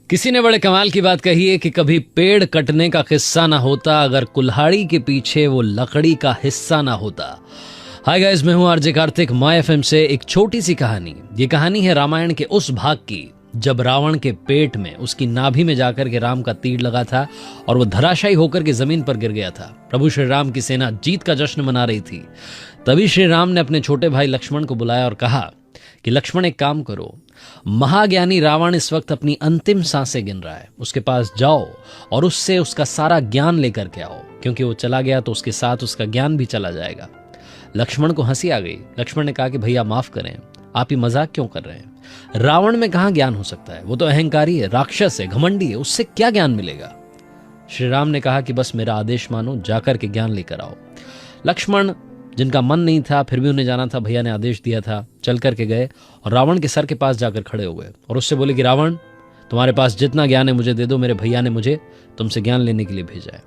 किसी ने बड़े कमाल की बात कही है कि कभी पेड़ कटने का किस्सा ना होता अगर कुल्हाड़ी के पीछे वो लकड़ी का हिस्सा ना होता। हाय गाइस, मैं हूं आरजे कार्तिक, माय एफएम से एक छोटी सी कहानी। ये कहानी है रामायण के उस भाग की जब रावण के पेट में, उसकी नाभि में जाकर के राम का तीर लगा था और वो धराशायी होकर के जमीन पर गिर गया था। प्रभु श्री राम की सेना जीत का जश्न मना रही थी। तभी श्री राम ने अपने छोटे भाई लक्ष्मण को बुलाया और कहा कि लक्ष्मण, एक काम करो, महाज्ञानी रावण इस वक्त अपनी अंतिम सांसें गिन रहा है, उसके पास जाओ और उससे उसका सारा ज्ञान लेकर के आओ, क्योंकि वो चला गया तो उसके साथ उसका ज्ञान भी चला जाएगा। लक्ष्मण को हंसी आ गई। लक्ष्मण ने कहा कि भैया माफ करें, आप ही मजाक क्यों कर रहे हैं? रावण में कहां ज्ञान हो सकता है? वो तो अहंकारी है, राक्षस है, घमंडी है, उससे क्या ज्ञान मिलेगा? श्री राम ने कहा कि बस मेरा आदेश मानो, जाकर के ज्ञान लेकर आओ। लक्ष्मण, जिनका मन नहीं था फिर भी उन्हें जाना था, भैया ने आदेश दिया था, चल करके गए और रावण के सर के पास जाकर खड़े हो गए और उससे बोले कि रावण, तुम्हारे पास जितना ज्ञान है मुझे दे दो, मेरे भैया ने मुझे तुमसे ज्ञान लेने के लिए भेजा है।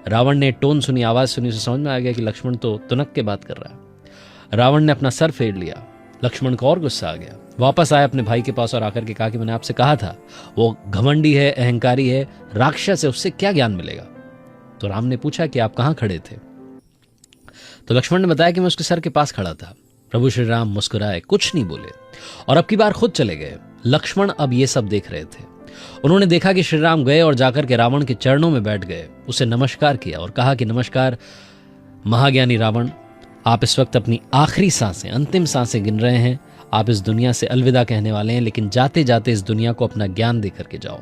रावण ने टोन सुनी, आवाज सुनी, उसे समझ में आ गया कि लक्ष्मण तो तुनक के बात कर रहा है। रावण ने अपना सर फेर लिया। लक्ष्मण को और गुस्सा आ गया। वापस आया अपने भाई के पास और आकर के कहा कि मैंने आपसे कहा था, वो घमंडी है, अहंकारी है, राक्षस है, उससे क्या ज्ञान मिलेगा? तो राम ने पूछा कि आप कहां खड़े थे? तो लक्ष्मण ने बताया कि मैं उसके सर के पास खड़ा था। प्रभु श्री राम मुस्कुराए, कुछ नहीं बोले और अब की बार खुद चले गए। लक्ष्मण अब ये सब देख रहे थे। उन्होंने देखा कि श्री राम गए और जाकर के रावण के चरणों में बैठ गए, उसे नमस्कार किया और कहा कि नमस्कार महाज्ञानी रावण, आप इस वक्त अपनी आखिरी सांसें, अंतिम सांसें गिन रहे हैं। आप इस दुनिया से अलविदा कहने वाले हैं, लेकिन जाते जाते इस दुनिया को अपना ज्ञान देकर के जाओ।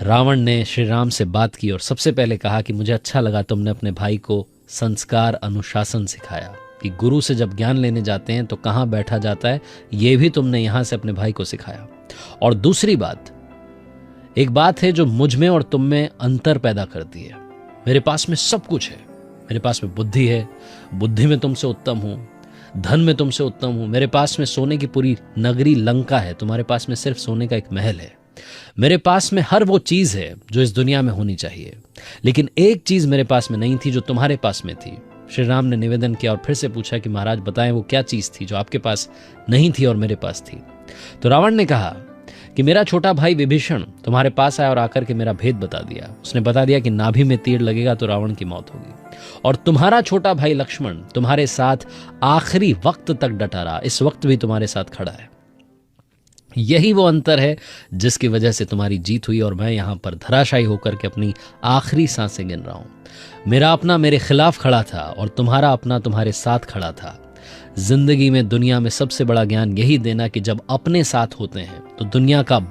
रावण ने श्री राम से बात की और सबसे पहले कहा कि मुझे अच्छा लगा तुमने अपने भाई को संस्कार, अनुशासन सिखाया कि गुरु से जब ज्ञान लेने जाते हैं तो कहां बैठा जाता है, यह भी तुमने यहां से अपने भाई को सिखाया। और दूसरी बात, एक बात है जो मुझ में और तुम में अंतर पैदा करती है। मेरे पास में सब कुछ है, मेरे पास में बुद्धि है, बुद्धि में तुमसे उत्तम हूं, धन में तुमसे उत्तम हूं, मेरे पास में सोने की पूरी नगरी लंका है, तुम्हारे पास में सिर्फ सोने का एक महल है। मेरे पास में हर वो चीज है जो इस दुनिया में होनी चाहिए, लेकिन एक चीज मेरे पास में नहीं थी जो तुम्हारे पास में थी। श्री राम ने निवेदन किया और फिर से पूछा कि महाराज बताएं वो क्या चीज थी जो आपके पास नहीं थी और मेरे पास थी? तो रावण ने कहा कि मेरा छोटा भाई विभीषण तुम्हारे पास आया और आकर के मेरा भेद बता दिया। उसने बता दिया कि नाभि में तीर लगेगा तो रावण की मौत होगी। और तुम्हारा छोटा भाई लक्ष्मण तुम्हारे साथ आखिरी वक्त तक डटा रहा, इस वक्त भी तुम्हारे साथ खड़ा है। यही वो अंतर है जिसकी वजह से तुम्हारी जीत हुई और मैं यहां पर धराशायी होकर के अपनी आखिरी सांसें गिन रहा हूं। मेरा अपना मेरे खिलाफ खड़ा था और तुम्हारा अपना तुम्हारे साथ खड़ा था। जिंदगी में, दुनिया में सबसे बड़ा ज्ञान यही देना कि जब अपने साथ होते हैं तो दुनिया का बड़ा